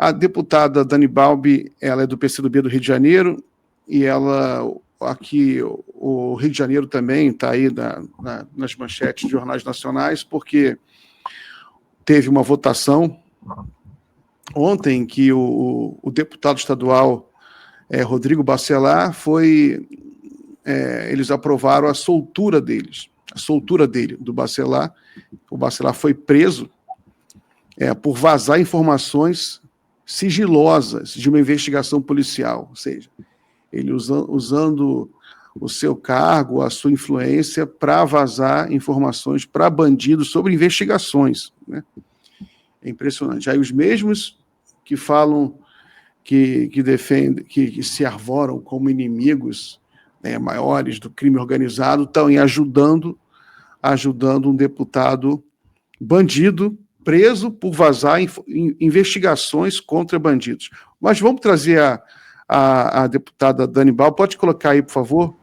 A deputada Dani Balbi, ela é do PCdoB do Rio de Janeiro, e ela, aqui, o Rio de Janeiro também está aí nas manchetes de jornais nacionais, porque teve uma votação ontem que o deputado estadual Rodrigo Bacelar eles aprovaram a soltura dele, do Bacelar. O Bacelar foi preso por vazar informações sigilosas de uma investigação policial, ou seja, ele usando o seu cargo, a sua influência para vazar informações para bandidos sobre investigações, né? É impressionante. Aí os mesmos que falam, que defendem, que se arvoram como inimigos, né, maiores do crime organizado, estão ajudando um deputado bandido preso por vazar investigações contra bandidos. Mas vamos trazer a deputada Dani Balbi. Pode colocar aí, por favor?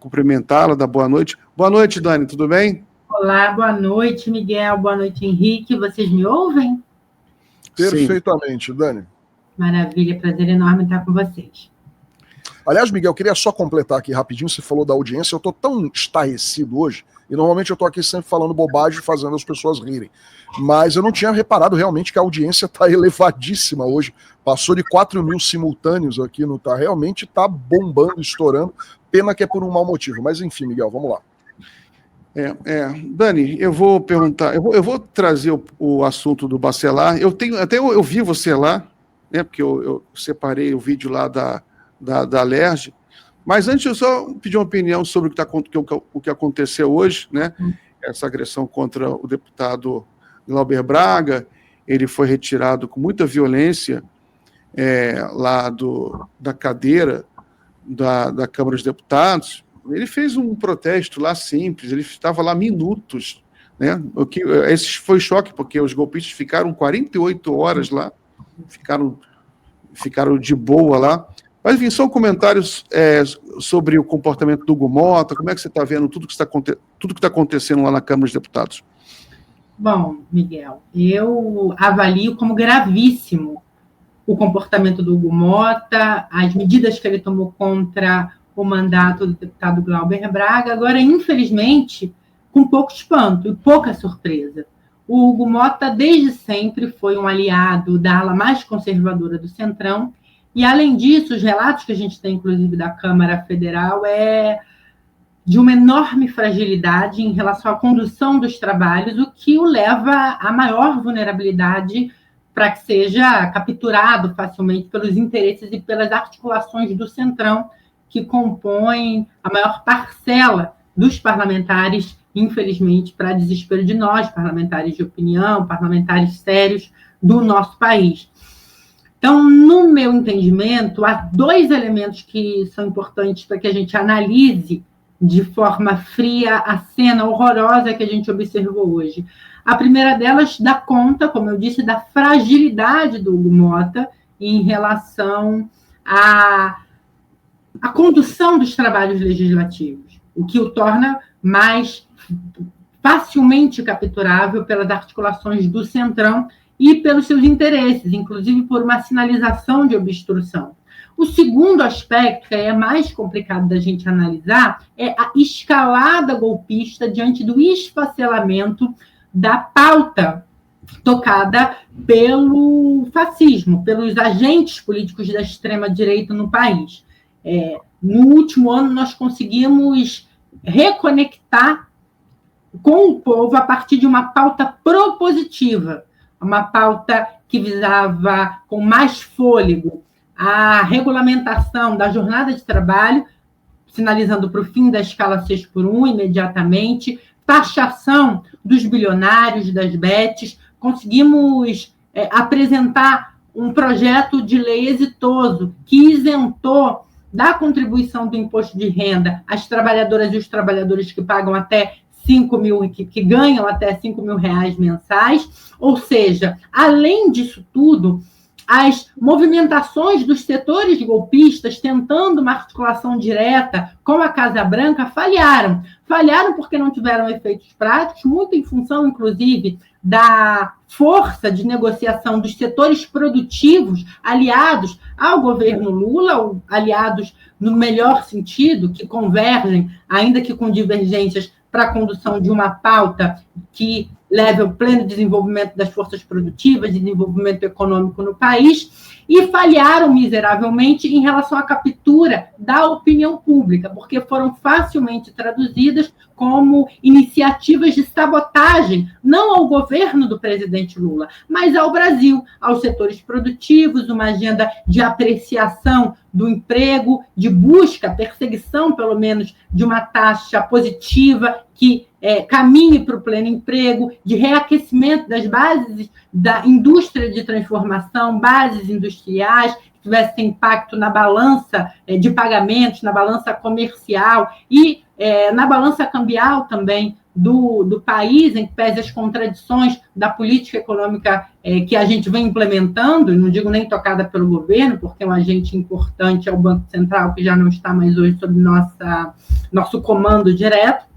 Cumprimentá-la, dar boa noite. Boa noite, Dani, tudo bem? Olá, boa noite, Miguel, boa noite, Henrique. Vocês me ouvem? Perfeitamente, sim. Dani. Maravilha, prazer enorme estar com vocês. Aliás, Miguel, eu queria só completar aqui rapidinho, você falou da audiência, eu estou tão estarrecido hoje, e normalmente eu estou aqui sempre falando bobagem, fazendo as pessoas rirem, mas eu não tinha reparado realmente que a audiência está elevadíssima hoje, passou de 4 mil simultâneos aqui, realmente está bombando, estourando, pena que é por um mau motivo, mas enfim, Miguel, vamos lá. Dani, eu vou perguntar, eu vou trazer o assunto do Bacelar. Eu vi você lá, né? Porque eu separei o vídeo lá da Alerj, mas antes eu só pedir uma opinião sobre o que aconteceu hoje, né? Essa agressão contra o deputado Glauber Braga. Ele foi retirado com muita violência lá da cadeira da Câmara dos Deputados. Ele fez um protesto lá simples, ele estava lá minutos, né? Esse foi choque, porque os golpistas ficaram 48 horas lá, ficaram de boa lá. Mas, enfim, só comentários sobre o comportamento do Hugo Motta, como é que você está vendo tudo que está acontecendo lá na Câmara dos Deputados? Bom, Miguel, eu avalio como gravíssimo o comportamento do Hugo Motta, as medidas que ele tomou contra o mandato do deputado Glauber Braga. Agora, infelizmente, com pouco espanto e pouca surpresa. O Hugo Motta, desde sempre, foi um aliado da ala mais conservadora do Centrão, e, além disso, os relatos que a gente tem, inclusive, da Câmara Federal, é de uma enorme fragilidade em relação à condução dos trabalhos, o que o leva à maior vulnerabilidade para que seja capturado facilmente pelos interesses e pelas articulações do Centrão, que compõem a maior parcela dos parlamentares, infelizmente, para desespero de nós, parlamentares de opinião, parlamentares sérios do nosso país. Então, no meu entendimento, há 2 elementos que são importantes para que a gente analise de forma fria a cena horrorosa que a gente observou hoje. A primeira delas dá conta, como eu disse, da fragilidade do Hugo Motta em relação à condução dos trabalhos legislativos, o que o torna mais facilmente capturável pelas articulações do Centrão e pelos seus interesses, inclusive por uma sinalização de obstrução. O segundo aspecto, que é mais complicado da gente analisar, é a escalada golpista diante do esfacelamento da pauta tocada pelo fascismo, pelos agentes políticos da extrema-direita no país. No último ano, nós conseguimos reconectar com o povo a partir de uma pauta propositiva, uma pauta que visava, com mais fôlego, a regulamentação da jornada de trabalho, sinalizando para o fim da escala 6x1 imediatamente, taxação dos bilionários, das bets. Conseguimos apresentar um projeto de lei exitoso que isentou da contribuição do imposto de renda as trabalhadoras e os trabalhadores que pagam até 5 mil, que ganham até 5 mil reais mensais. Ou seja, além disso tudo, as movimentações dos setores golpistas tentando uma articulação direta com a Casa Branca falharam. Falharam porque não tiveram efeitos práticos, muito em função, inclusive, da força de negociação dos setores produtivos aliados ao governo Lula, ou aliados no melhor sentido, que convergem, ainda que com divergências, para a condução de uma pauta que leve ao pleno desenvolvimento das forças produtivas, desenvolvimento econômico no país, e falharam miseravelmente em relação à captura da opinião pública, porque foram facilmente traduzidas como iniciativas de sabotagem, não ao governo do presidente Lula, mas ao Brasil, aos setores produtivos, uma agenda de apreciação do emprego, de busca, perseguição, pelo menos, de uma taxa positiva que caminhe para o pleno emprego, de reaquecimento das bases da indústria de transformação, bases industriais, que tivessem impacto na balança de pagamentos, na balança comercial e na balança cambial também do país, em que pese as contradições da política econômica que a gente vem implementando, e não digo nem tocada pelo governo, porque um agente importante é o Banco Central, que já não está mais hoje sob nosso comando direto.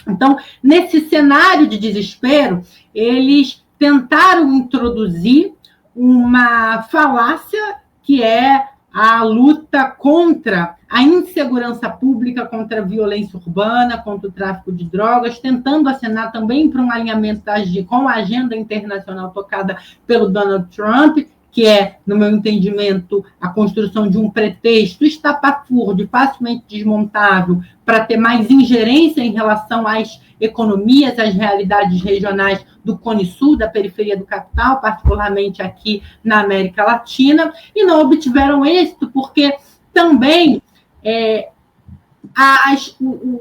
Então, nesse cenário de desespero, eles tentaram introduzir uma falácia que é a luta contra a insegurança pública, contra a violência urbana, contra o tráfico de drogas, tentando acenar também para um alinhamento com a agenda internacional tocada pelo Donald Trump, que é, no meu entendimento, a construção de um pretexto estapafúrdio, facilmente desmontável, para ter mais ingerência em relação às economias, às realidades regionais do Cone Sul, da periferia do capital, particularmente aqui na América Latina, e não obtiveram êxito, porque também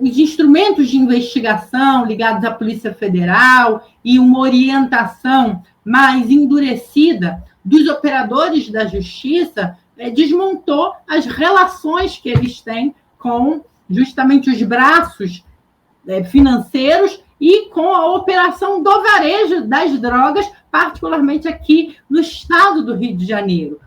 os instrumentos de investigação ligados à Polícia Federal e uma orientação mais endurecida dos operadores da justiça desmontou as relações que eles têm com justamente os braços financeiros e com a operação do varejo das drogas, particularmente aqui no estado do Rio de Janeiro.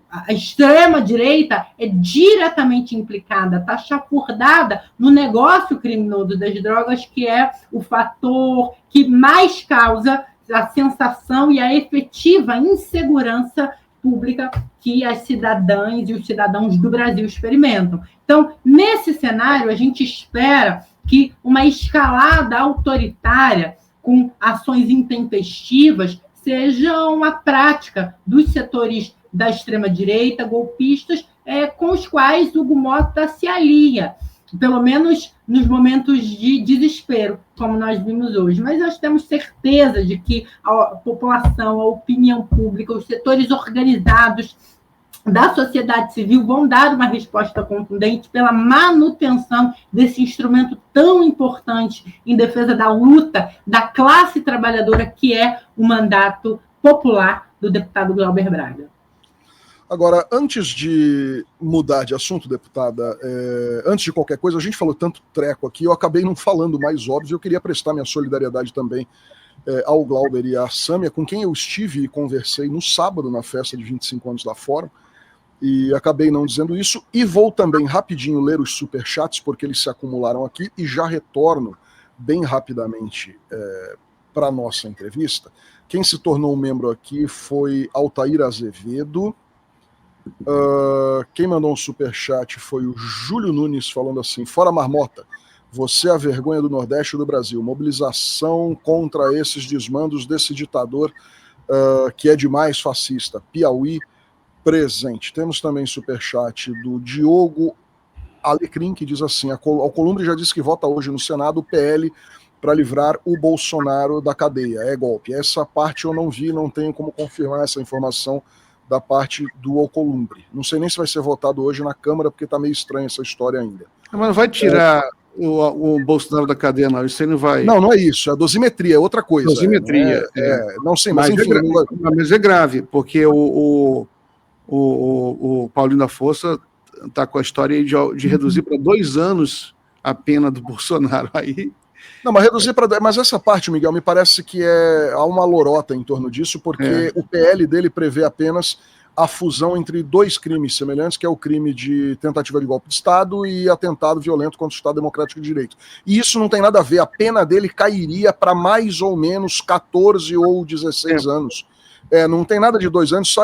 A extrema-direita é diretamente implicada, está chafurdada no negócio criminoso das drogas, que é o fator que mais causa a sensação e a efetiva insegurança pública que as cidadãs e os cidadãos do Brasil experimentam. Então, nesse cenário, a gente espera que uma escalada autoritária com ações intempestivas seja uma prática dos setores da extrema-direita, golpistas, com os quais o Hugo Mota se alia, pelo menos nos momentos de desespero, como nós vimos hoje. Mas nós temos certeza de que a população, a opinião pública, os setores organizados da sociedade civil vão dar uma resposta contundente pela manutenção desse instrumento tão importante em defesa da luta da classe trabalhadora, que é o mandato popular do deputado Glauber Braga. Agora, antes de mudar de assunto, deputada, antes de qualquer coisa, a gente falou tanto treco aqui, eu acabei não falando mais óbvio, eu queria prestar minha solidariedade também ao Glauber e à Sâmia, com quem eu estive e conversei no sábado, na festa de 25 anos da Fórum, e acabei não dizendo isso, e vou também rapidinho ler os superchats, porque eles se acumularam aqui, e já retorno bem rapidamente para a nossa entrevista. Quem se tornou um membro aqui foi Altair Azevedo. Quem mandou um superchat foi o Júlio Nunes, falando assim: fora marmota, você é a vergonha do Nordeste e do Brasil, mobilização contra esses desmandos desse ditador que é demais fascista, Piauí presente. Temos também superchat do Diogo Alecrim, que diz assim: Alcolumbre já disse que vota hoje no Senado o PL para livrar o Bolsonaro da cadeia, é golpe. Essa parte eu não vi, não tenho como confirmar essa informação da parte do Alcolumbre. Não sei nem se vai ser votado hoje na Câmara, porque está meio estranha essa história ainda. Mas não vai tirar o Bolsonaro da cadeia, não. Isso aí não vai... Não é isso. É dosimetria, é outra coisa. Dosimetria. Não sei, mas enfim... Mas é grave, porque o Paulinho da Força está com a história de reduzir para 2 anos a pena do Bolsonaro. Aí Não, mas reduzir para... Mas essa parte, Miguel, me parece que há uma lorota em torno disso, porque o PL dele prevê apenas a fusão entre 2 crimes semelhantes, que é o crime de tentativa de golpe de Estado e atentado violento contra o Estado Democrático de Direito. E isso não tem nada a ver, a pena dele cairia para mais ou menos 14 ou 16 anos. Não tem nada de 2 anos,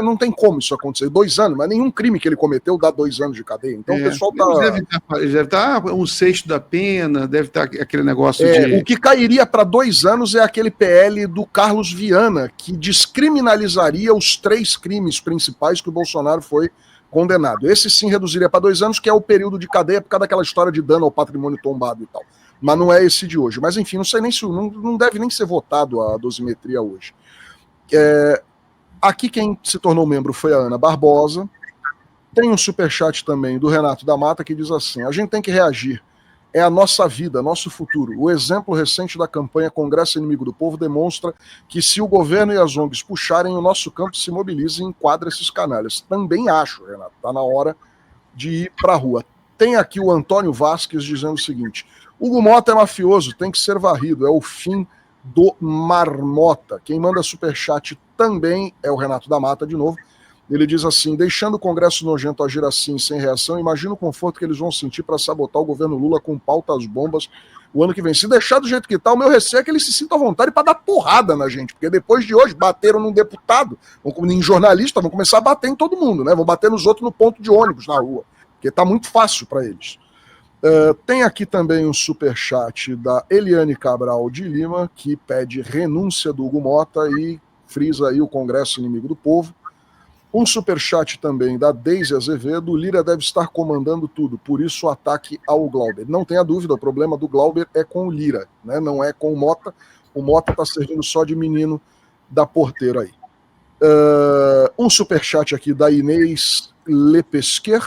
não tem como isso acontecer. 2 anos, mas nenhum crime que ele cometeu dá 2 anos de cadeia. Então o pessoal deve estar 1/6 da pena, deve estar aquele negócio de... O que cairia para 2 anos é aquele PL do Carlos Viana, que descriminalizaria os 3 crimes principais que o Bolsonaro foi condenado. Esse sim reduziria para 2 anos, que é o período de cadeia por causa daquela história de dano ao patrimônio tombado e tal. Mas não é esse de hoje. Mas enfim, não sei nem se não deve nem ser votado a dosimetria hoje. Aqui quem se tornou membro foi a Ana Barbosa. Tem um superchat também do Renato da Mata que diz assim: a gente tem que reagir, é a nossa vida, nosso futuro. O exemplo recente da campanha Congresso Inimigo do Povo demonstra que se o governo e as ONGs puxarem, o nosso campo se mobiliza e enquadra esses canalhas. Também acho, Renato, tá na hora de ir pra rua. Tem aqui o Antônio Vasques dizendo o seguinte: Hugo Mota é mafioso, tem que ser varrido, é o fim do Marmota. Quem manda superchat também é o Renato da Mata, de novo. Ele diz assim: deixando o Congresso nojento agir assim, sem reação, imagina o conforto que eles vão sentir para sabotar o governo Lula com pautas bombas o ano que vem. Se deixar do jeito que tá, o meu receio é que eles se sintam à vontade para dar porrada na gente, porque depois de hoje bateram num deputado, em jornalista, vão começar a bater em todo mundo, né? Vão bater nos outros no ponto de ônibus na rua, porque tá muito fácil para eles. Tem aqui também um superchat da Eliane Cabral de Lima, que pede renúncia do Hugo Mota e frisa aí o Congresso Inimigo do Povo. Um superchat também da Deise Azevedo: Lira deve estar comandando tudo, por isso o ataque ao Glauber. Não tenha dúvida, o problema do Glauber é com o Lira, né? Não é com o Mota. O Mota está servindo só de menino da porteira aí. Um superchat aqui da Inês Lepesquer: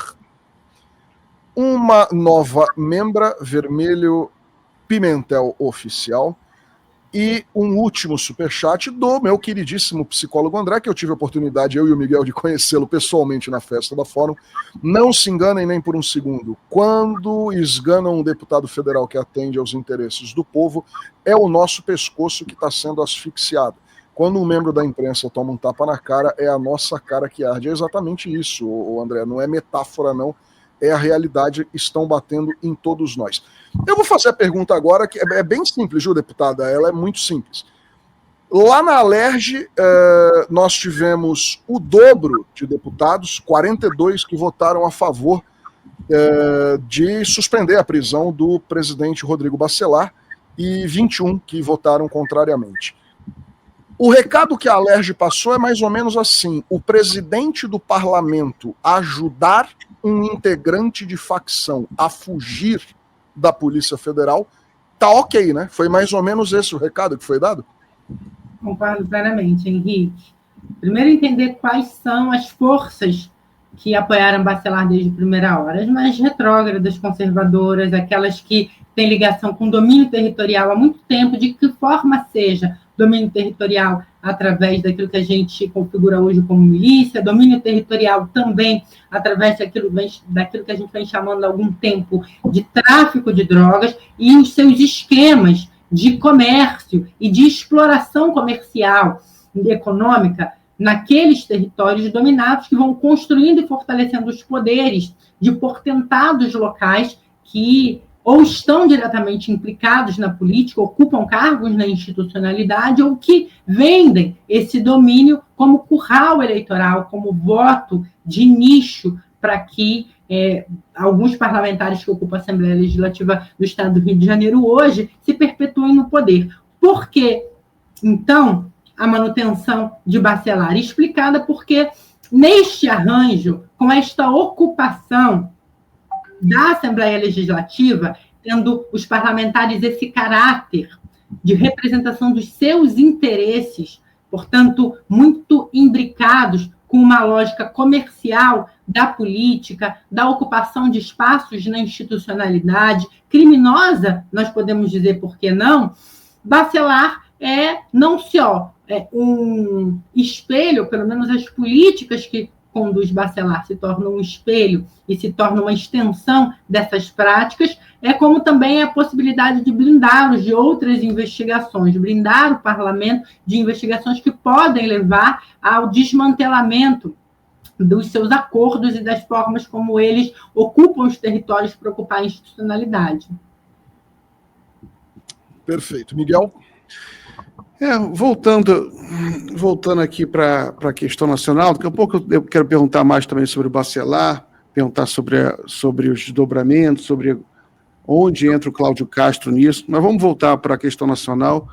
uma nova membra, vermelho Pimentel Oficial. E um último superchat do meu queridíssimo psicólogo André, que eu tive a oportunidade, eu e o Miguel, de conhecê-lo pessoalmente na festa da Fórum. Não se enganem nem por um segundo. Quando esganam um deputado federal que atende aos interesses do povo, é o nosso pescoço que está sendo asfixiado. Quando um membro da imprensa toma um tapa na cara, é a nossa cara que arde. É exatamente isso, André. Não é metáfora, não. É a realidade, estão batendo em todos nós. Eu vou fazer a pergunta agora, que é bem simples, viu, deputada? Ela é muito simples. Lá na Alerj, nós tivemos o dobro de deputados, 42 que votaram a favor de suspender a prisão do presidente Rodrigo Bacelar e 21 que votaram contrariamente. O recado que a Alerj passou é mais ou menos assim: o presidente do parlamento ajudar um integrante de facção a fugir da Polícia Federal, tá ok, né? Foi mais ou menos esse o recado que foi dado? Concordo plenamente, Henrique. Primeiro, entender quais são as forças que apoiaram Bacelar desde a primeira hora. As mais retrógradas, conservadoras, aquelas que têm ligação com domínio territorial há muito tempo, de que forma seja domínio territorial através daquilo que a gente configura hoje como milícia, domínio territorial também através daquilo que a gente vem chamando há algum tempo de tráfico de drogas e os seus esquemas de comércio e de exploração comercial e econômica naqueles territórios dominados, que vão construindo e fortalecendo os poderes de portentados locais que ou estão diretamente implicados na política, ocupam cargos na institucionalidade, ou que vendem esse domínio como curral eleitoral, como voto de nicho, para que alguns parlamentares que ocupam a Assembleia Legislativa do Estado do Rio de Janeiro hoje se perpetuem no poder. Por que, então, a manutenção de Bacelar? Explicada porque, neste arranjo, com esta ocupação da Assembleia Legislativa, tendo os parlamentares esse caráter de representação dos seus interesses, portanto, muito imbricados com uma lógica comercial da política, da ocupação de espaços na institucionalidade, criminosa, nós podemos dizer, por que não? Bacelar não só um espelho, pelo menos as políticas que conduz Bacelar se torna um espelho e se torna uma extensão dessas práticas, como também a possibilidade de blindá-los de outras investigações, blindar o parlamento de investigações que podem levar ao desmantelamento dos seus acordos e das formas como eles ocupam os territórios para ocupar a institucionalidade. Perfeito. Miguel? Voltando aqui para a questão nacional, daqui a pouco eu quero perguntar mais também sobre o Bacelar, perguntar sobre os desdobramentos, sobre onde entra o Cláudio Castro nisso, mas vamos voltar para a questão nacional.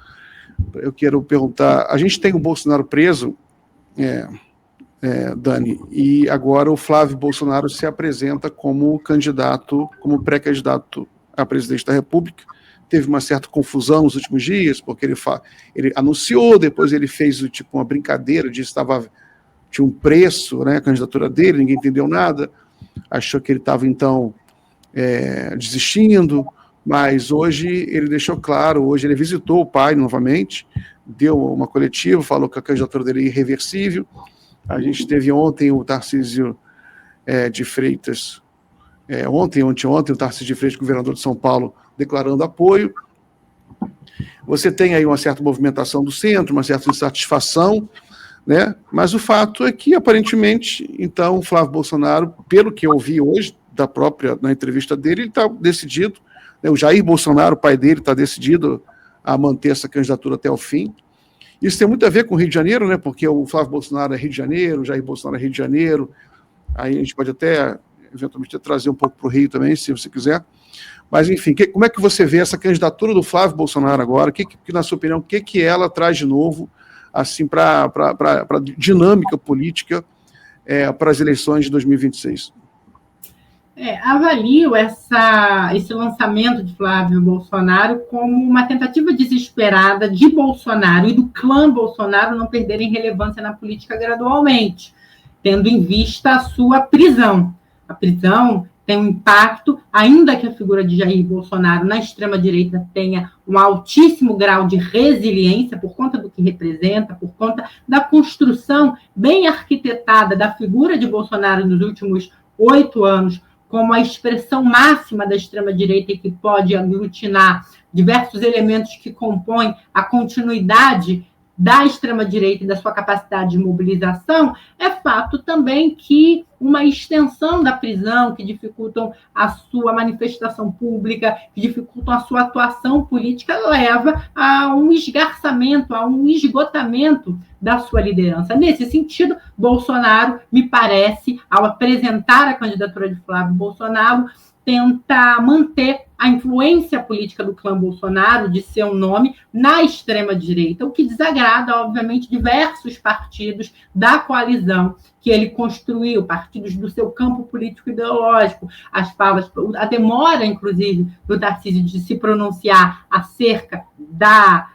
Eu quero perguntar, a gente tem o Bolsonaro preso, Dani, e agora o Flávio Bolsonaro se apresenta como candidato, como pré-candidato a presidente da República. Teve uma certa confusão nos últimos dias, porque ele anunciou, depois ele fez uma brincadeira, disse que tinha um preço, né, a candidatura dele, ninguém entendeu nada, achou que ele estava, então, desistindo, mas hoje ele deixou claro, hoje ele visitou o pai novamente, deu uma coletiva, falou que a candidatura dele é irreversível. A gente teve ontem o Tarcísio de Freitas, ontem, o Tarcísio de Freitas, governador de São Paulo, declarando apoio. Você tem aí uma certa movimentação do centro, uma certa insatisfação, né? Mas o fato é que, aparentemente, então, o Flávio Bolsonaro, pelo que eu ouvi hoje, na entrevista dele, ele está decidido, né? O Jair Bolsonaro, o pai dele, está decidido a manter essa candidatura até o fim. Isso tem muito a ver com o Rio de Janeiro, né? Porque o Flávio Bolsonaro é Rio de Janeiro, o Jair Bolsonaro é Rio de Janeiro, aí a gente pode até, eventualmente, trazer um pouco para o Rio também, se você quiser. Mas, enfim, como é que você vê essa candidatura do Flávio Bolsonaro agora? Que na sua opinião, o que ela traz de novo assim, para a dinâmica política para as eleições de 2026? Avalio esse lançamento de Flávio Bolsonaro como uma tentativa desesperada de Bolsonaro e do clã Bolsonaro não perderem relevância na política gradualmente, tendo em vista a sua prisão. A prisão tem um impacto, ainda que a figura de Jair Bolsonaro na extrema-direita tenha um altíssimo grau de resiliência por conta do que representa, por conta da construção bem arquitetada da figura de Bolsonaro nos últimos 8 anos, como a expressão máxima da extrema-direita e que pode aglutinar diversos elementos que compõem a continuidade da extrema-direita e da sua capacidade de mobilização, é fato também que uma extensão da prisão, que dificultam a sua manifestação pública, que dificultam a sua atuação política, leva a um esgarçamento, a um esgotamento da sua liderança. Nesse sentido, Bolsonaro, me parece, ao apresentar a candidatura de Flávio Bolsonaro, tenta manter a influência política do clã Bolsonaro, de seu nome, na extrema-direita, o que desagrada, obviamente, diversos partidos da coalizão que ele construiu, partidos do seu campo político-ideológico, as falas, a demora, inclusive, do Tarcísio de se pronunciar acerca da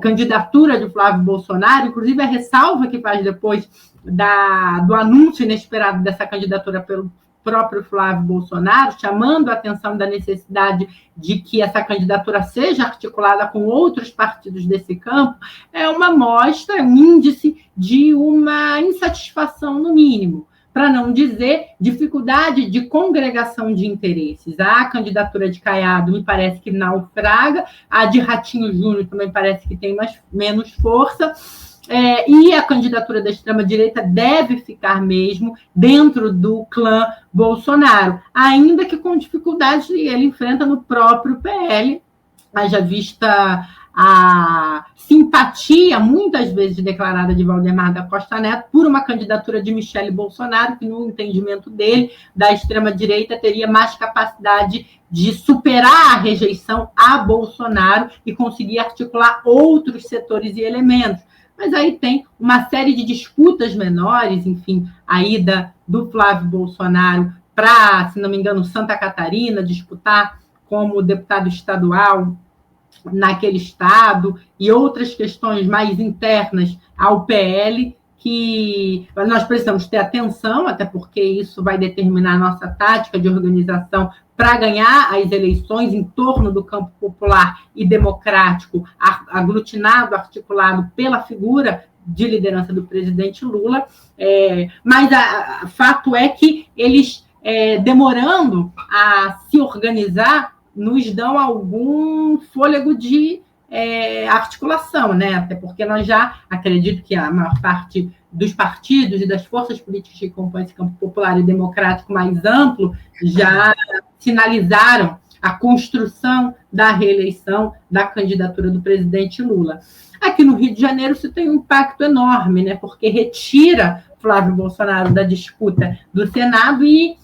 candidatura de Flávio Bolsonaro, inclusive a ressalva que faz depois do anúncio inesperado dessa candidatura pelo próprio Flávio Bolsonaro, chamando a atenção da necessidade de que essa candidatura seja articulada com outros partidos desse campo, é uma mostra, um índice de uma insatisfação, no mínimo, para não dizer dificuldade de congregação de interesses. A candidatura de Caiado me parece que naufraga, a de Ratinho Júnior também parece que tem menos força, e a candidatura da extrema-direita deve ficar mesmo dentro do clã Bolsonaro, ainda que com dificuldades que ele enfrenta no próprio PL, haja vista a simpatia, muitas vezes declarada de Valdemar da Costa Neto, por uma candidatura de Michele Bolsonaro, que, no entendimento dele, da extrema-direita, teria mais capacidade de superar a rejeição a Bolsonaro e conseguir articular outros setores e elementos. Mas aí tem uma série de disputas menores, enfim, a ida do Flávio Bolsonaro para, se não me engano, Santa Catarina, disputar como deputado estadual naquele estado, e outras questões mais internas ao PL, que nós precisamos ter atenção, até porque isso vai determinar a nossa tática de organização para ganhar as eleições em torno do campo popular e democrático, aglutinado, articulado pela figura de liderança do presidente Lula, mas o fato é que eles, demorando a se organizar, nos dão algum fôlego de articulação, né? Até porque nós já acredito que a maior parte dos partidos e das forças políticas que compõem esse campo popular e democrático mais amplo já sinalizaram a construção da reeleição da candidatura do presidente Lula. Aqui no Rio de Janeiro isso tem um impacto enorme, né? Porque retira Flávio Bolsonaro da disputa do Senado e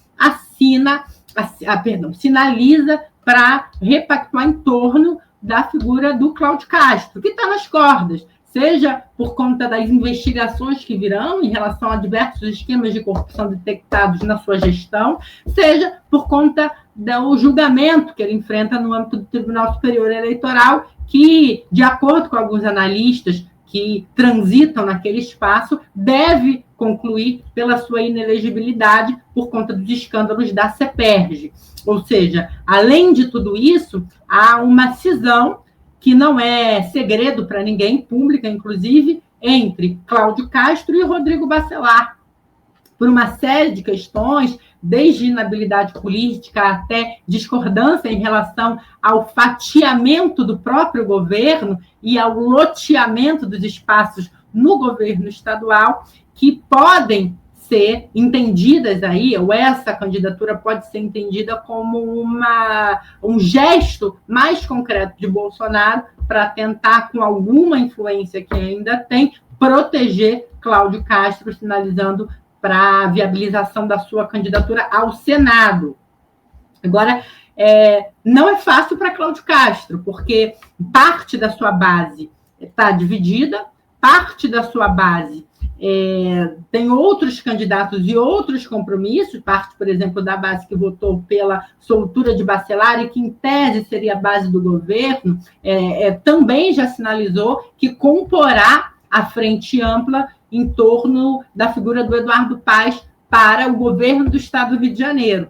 sinaliza para repactuar em torno da figura do Cláudio Castro, que está nas cordas, seja por conta das investigações que virão em relação a diversos esquemas de corrupção detectados na sua gestão, seja por conta do julgamento que ele enfrenta no âmbito do Tribunal Superior Eleitoral, que, de acordo com alguns analistas que transitam naquele espaço, deve concluir pela sua inelegibilidade por conta dos escândalos da CEPERJ. Ou seja, além de tudo isso, há uma cisão que não é segredo para ninguém, pública inclusive, entre Cláudio Castro e Rodrigo Bacelar, por uma série de questões, desde inabilidade política até discordância em relação ao fatiamento do próprio governo e ao loteamento dos espaços no governo estadual, que podem ser entendidas aí, ou essa candidatura pode ser entendida como um gesto mais concreto de Bolsonaro para tentar, com alguma influência que ainda tem, proteger Cláudio Castro, sinalizando para a viabilização da sua candidatura ao Senado. Agora, não é fácil para Cláudio Castro, porque parte da sua base está dividida, parte da sua base tem outros candidatos e outros compromissos, parte, por exemplo, da base que votou pela soltura de Bacelar e que, em tese, seria a base do governo, também já sinalizou que comporá a frente ampla em torno da figura do Eduardo Paes para o governo do Estado do Rio de Janeiro.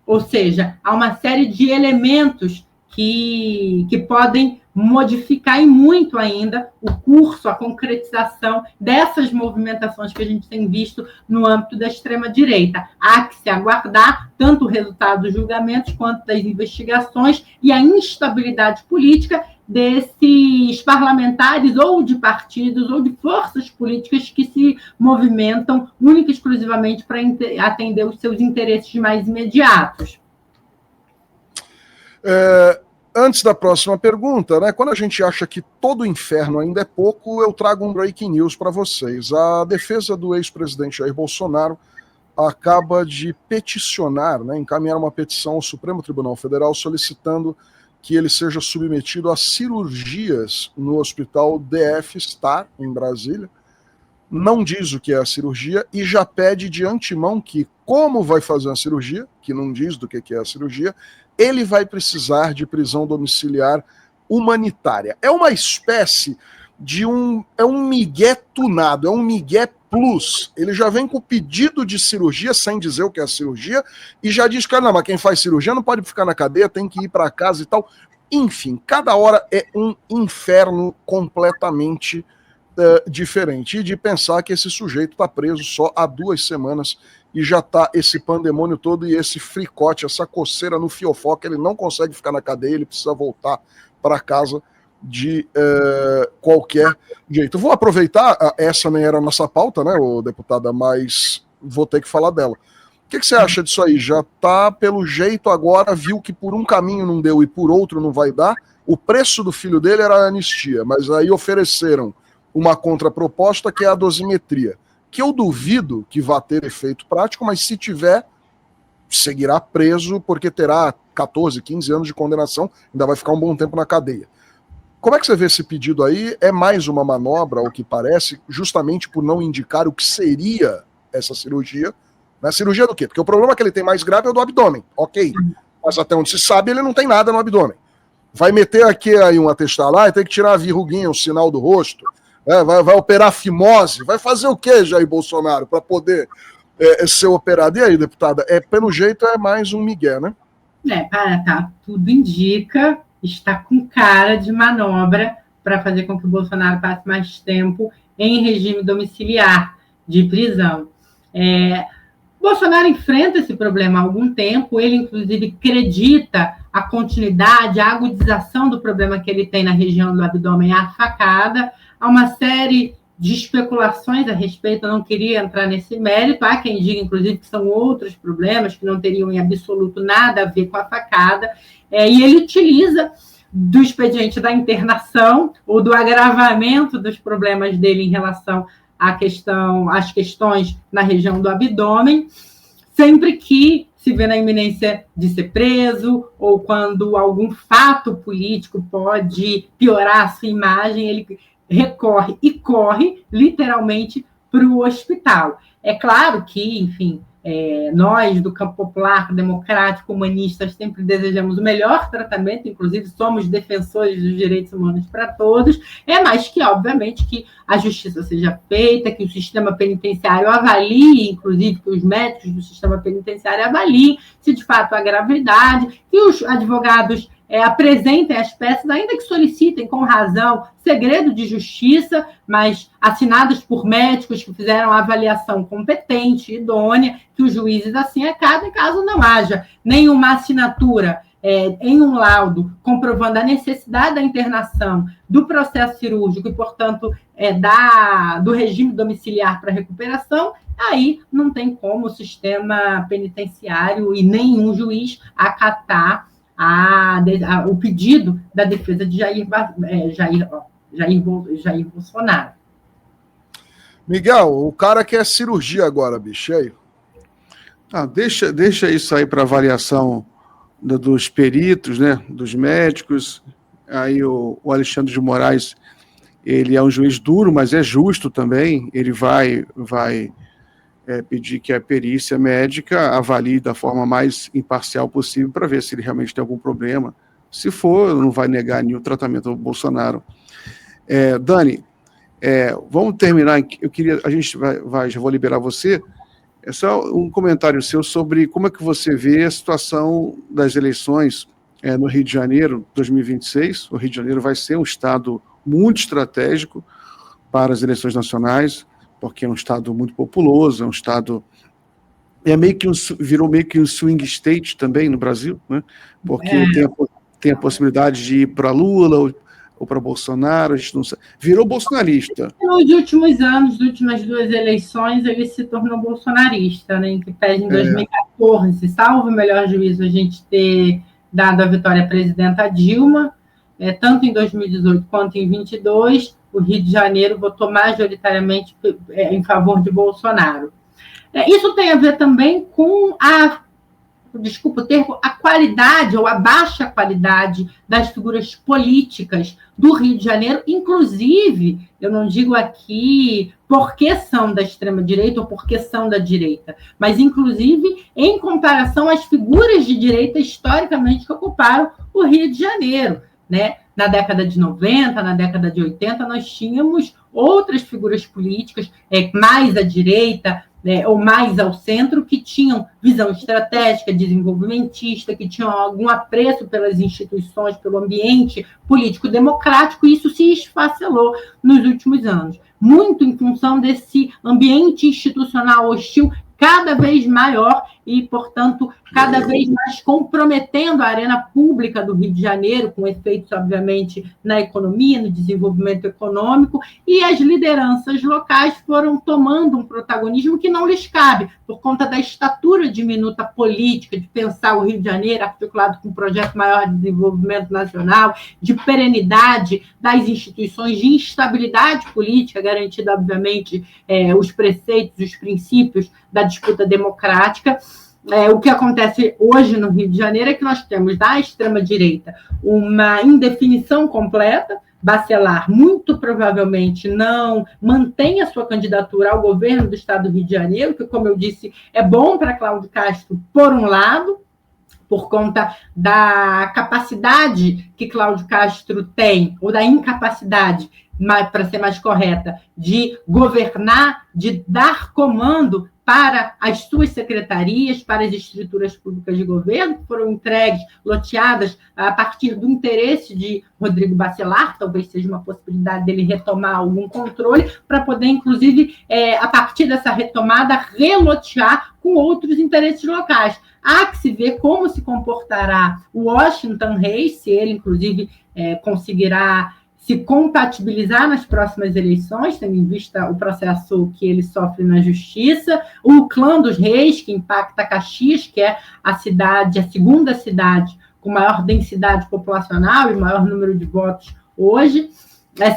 Ou seja, há uma série de elementos que podem modificar e muito ainda o curso, a concretização dessas movimentações que a gente tem visto no âmbito da extrema-direita. Há que se aguardar tanto o resultado dos julgamentos quanto das investigações e a instabilidade política desses parlamentares ou de partidos ou de forças políticas que se movimentam única e exclusivamente para atender os seus interesses mais imediatos. Antes da próxima pergunta, né, quando a gente acha que todo o inferno ainda é pouco, eu trago um breaking news para vocês. A defesa do ex-presidente Jair Bolsonaro acaba de peticionar, né, encaminhar uma petição ao Supremo Tribunal Federal solicitando que ele seja submetido a cirurgias no Hospital DF Star, em Brasília. Não diz o que é a cirurgia e já pede de antemão que, como vai fazer a cirurgia, que não diz do que é a cirurgia, ele vai precisar de prisão domiciliar humanitária. É uma espécie de um migué tunado, é um migué plus. Ele já vem com o pedido de cirurgia, sem dizer o que é a cirurgia, e já diz que, não, mas quem faz cirurgia não pode ficar na cadeia, tem que ir para casa e tal. Enfim, cada hora é um inferno completamente diferente. E de pensar que esse sujeito está preso só há 2 semanas e já está esse pandemônio todo e esse fricote, essa coceira no fiofó, que ele não consegue ficar na cadeia, ele precisa voltar para casa de qualquer jeito. Vou aproveitar, essa nem era a nossa pauta, né, deputada, mas vou ter que falar dela. O que você acha disso aí? Já está, pelo jeito, agora viu que por um caminho não deu e por outro não vai dar. O preço do filho dele era a anistia, mas aí ofereceram uma contraproposta que é a dosimetria, que eu duvido que vá ter efeito prático, mas se tiver, seguirá preso, porque terá 14, 15 anos de condenação, ainda vai ficar um bom tempo na cadeia. Como é que você vê esse pedido aí? É mais uma manobra, ao que parece, justamente por não indicar o que seria essa cirurgia. Né? Cirurgia do quê? Porque o problema que ele tem mais grave é o do abdômen, ok. Mas até onde se sabe, ele não tem nada no abdômen. Vai meter aqui aí um atestado lá e tem que tirar a verruguinha, o sinal do rosto, vai operar fimose, vai fazer o quê, Jair Bolsonaro, para poder ser operado? E aí, deputada, pelo jeito é mais um migué, né? Tudo indica, está com cara de manobra para fazer com que o Bolsonaro passe mais tempo em regime domiciliar de prisão. Bolsonaro enfrenta esse problema há algum tempo, ele, inclusive, acredita a continuidade, a agudização do problema que ele tem na região do abdômen, a facada. Há uma série de especulações a respeito, eu não queria entrar nesse mérito, há quem diga, inclusive, que são outros problemas que não teriam em absoluto nada a ver com a facada, e ele utiliza do expediente da internação ou do agravamento dos problemas dele em relação às questões na região do abdômen, sempre que se vê na iminência de ser preso ou quando algum fato político pode piorar a sua imagem, ele recorre e corre, literalmente, para o hospital. É claro que, enfim, nós, do campo popular, democrático, humanistas, sempre desejamos o melhor tratamento, inclusive somos defensores dos direitos humanos para todos, mas que, obviamente, que a justiça seja feita, que o sistema penitenciário avalie, inclusive que os médicos do sistema penitenciário avaliem se, de fato, há gravidade, que os advogados apresentem as peças, ainda que solicitem com razão segredo de justiça, mas assinadas por médicos que fizeram a avaliação competente, idônea, que os juízes assim acabem, caso não haja nenhuma assinatura em um laudo comprovando a necessidade da internação, do processo cirúrgico e, portanto, do regime domiciliar para recuperação, aí não tem como o sistema penitenciário e nenhum juiz acatar o pedido da defesa de Jair Bolsonaro. Miguel, o cara quer cirurgia agora, bicho, aí. Deixa isso aí para avaliação dos peritos, né, dos médicos. Aí o Alexandre de Moraes, ele é um juiz duro, mas é justo também. Ele vai pedir que a perícia médica avalie da forma mais imparcial possível para ver se ele realmente tem algum problema. Se for, não vai negar nenhum tratamento ao Bolsonaro. Dani, vamos terminar. Já vou liberar você. É só um comentário seu sobre como é que você vê a situação das eleições no Rio de Janeiro 2026. O Rio de Janeiro vai ser um estado muito estratégico para as eleições nacionais, porque é um estado muito populoso, é um estado... virou meio que um swing state também no Brasil, né? Porque tem a possibilidade de ir para Lula ou para Bolsonaro, a gente não sabe. Virou bolsonarista. Nos últimos anos, nas últimas duas eleições, ele se tornou bolsonarista, né? Em que pede em 2014, salvo o melhor juízo, a gente ter dado a vitória à presidenta Dilma, tanto em 2018 quanto em 2022, o Rio de Janeiro votou majoritariamente em favor de Bolsonaro. Isso tem a ver também com desculpa o termo, a qualidade ou a baixa qualidade das figuras políticas do Rio de Janeiro, inclusive, eu não digo aqui porque são da extrema-direita ou porque são da direita, mas, inclusive, em comparação às figuras de direita historicamente que ocuparam o Rio de Janeiro, né? Na década de 90, na década de 80, nós tínhamos outras figuras políticas mais à direita, ou mais ao centro, que tinham visão estratégica, desenvolvimentista, que tinham algum apreço pelas instituições, pelo ambiente político-democrático, e isso se esfacelou nos últimos anos. Muito em função desse ambiente institucional hostil cada vez maior e, portanto, cada vez mais comprometendo a arena pública do Rio de Janeiro, com efeitos, obviamente, na economia, no desenvolvimento econômico, e as lideranças locais foram tomando um protagonismo que não lhes cabe, por conta da estatura diminuta política, de pensar o Rio de Janeiro articulado com um projeto maior de desenvolvimento nacional, de perenidade das instituições, de instabilidade política, garantida, obviamente, os preceitos, os princípios da disputa democrática. O que acontece hoje no Rio de Janeiro é que nós temos, da extrema-direita, uma indefinição completa. Bacelar, muito provavelmente, não mantém a sua candidatura ao governo do Estado do Rio de Janeiro, que, como eu disse, é bom para Cláudio Castro, por um lado, por conta da capacidade que Cláudio Castro tem, ou da incapacidade, para ser mais correta, de governar, de dar comando para as suas secretarias, para as estruturas públicas de governo, que foram entregues, loteadas a partir do interesse de Rodrigo Bacelar, talvez seja uma possibilidade dele retomar algum controle, para poder, inclusive, a partir dessa retomada, relotear com outros interesses locais. Há que se ver como se comportará o Washington Reis, se ele, inclusive, conseguirá se compatibilizar nas próximas eleições, tendo em vista o processo que ele sofre na justiça, o clã dos reis, que impacta Caxias, que é a segunda cidade com maior densidade populacional e maior número de votos hoje.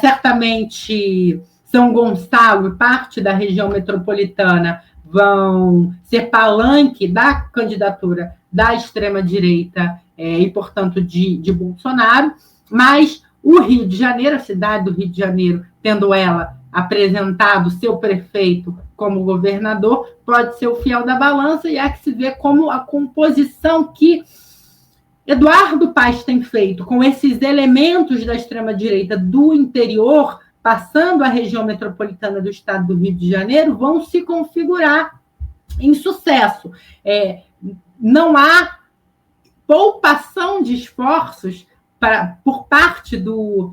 Certamente São Gonçalo e parte da região metropolitana vão ser palanque da candidatura da extrema-direita e, portanto, de Bolsonaro, mas o Rio de Janeiro, a cidade do Rio de Janeiro, tendo ela apresentado seu prefeito como governador, pode ser o fiel da balança, e há que se ver como a composição que Eduardo Paes tem feito com esses elementos da extrema-direita do interior, passando a região metropolitana do estado do Rio de Janeiro, vão se configurar em sucesso. Não há poupação de esforços por parte do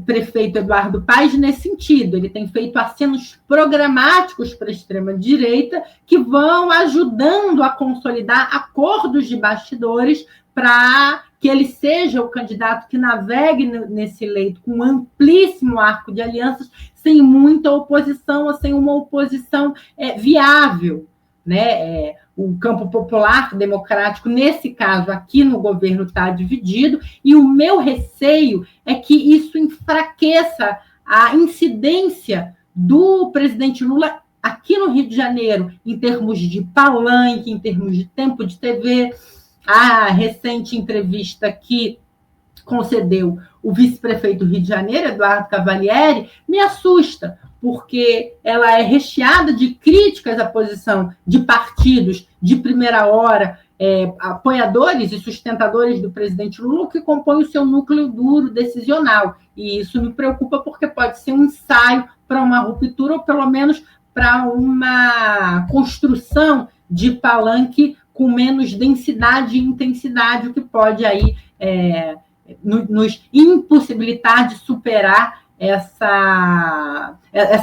prefeito Eduardo Paes nesse sentido. Ele tem feito acenos programáticos para a extrema-direita que vão ajudando a consolidar acordos de bastidores para que ele seja o candidato que navegue nesse leito com um amplíssimo arco de alianças, sem muita oposição, ou sem uma oposição viável, né? O campo popular democrático, nesse caso aqui no governo, está dividido, e o meu receio é que isso enfraqueça a incidência do presidente Lula aqui no Rio de Janeiro, em termos de palanque, em termos de tempo de TV. A recente entrevista que concedeu o vice-prefeito do Rio de Janeiro, Eduardo Cavalieri, me assusta, porque ela é recheada de críticas à posição de partidos de primeira hora, apoiadores e sustentadores do presidente Lula, que compõem o seu núcleo duro decisional. E isso me preocupa, porque pode ser um ensaio para uma ruptura, ou pelo menos para uma construção de palanque com menos densidade e intensidade, o que pode aí nos impossibilitar de superar essa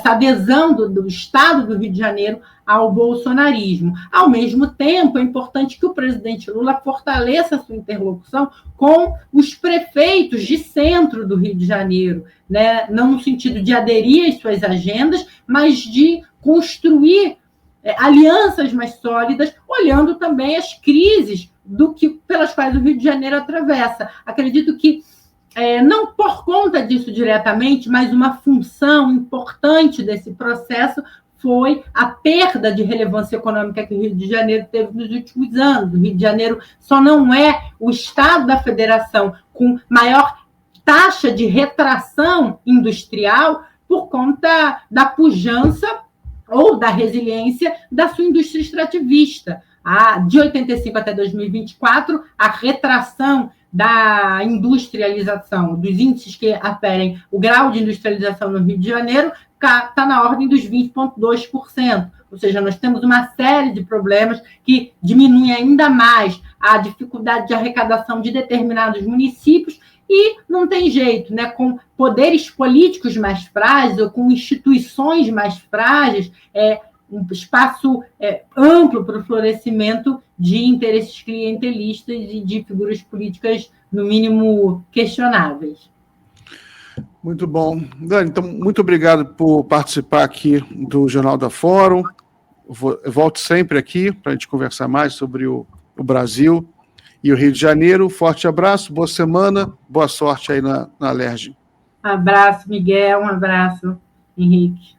adesão do Estado do Rio de Janeiro ao bolsonarismo. Ao mesmo tempo, é importante que o presidente Lula fortaleça a sua interlocução com os prefeitos de centro do Rio de Janeiro, né? Não no sentido de aderir às suas agendas, mas de construir alianças mais sólidas, olhando também as crises pelas quais o Rio de Janeiro atravessa. Acredito que, não por conta disso diretamente, mas uma função importante desse processo foi a perda de relevância econômica que o Rio de Janeiro teve nos últimos anos. O Rio de Janeiro só não é o estado da federação com maior taxa de retração industrial por conta da pujança ou da resiliência da sua indústria extrativista. De 85 até 2024, a retração da industrialização, dos índices que aferem o grau de industrialização no Rio de Janeiro, está na ordem dos 20,2%. Ou seja, nós temos uma série de problemas que diminuem ainda mais a dificuldade de arrecadação de determinados municípios. E não tem jeito, né? Com poderes políticos mais frágeis, ou com instituições mais frágeis, um espaço amplo para o florescimento de interesses clientelistas e de figuras políticas, no mínimo, questionáveis. Muito bom. Dani, então, muito obrigado por participar aqui do Jornal da Fórum. Eu volto sempre aqui para a gente conversar mais sobre o Brasil e o Rio de Janeiro. Forte abraço, boa semana, boa sorte aí na Alerj. Um abraço, Miguel, um abraço, Henrique.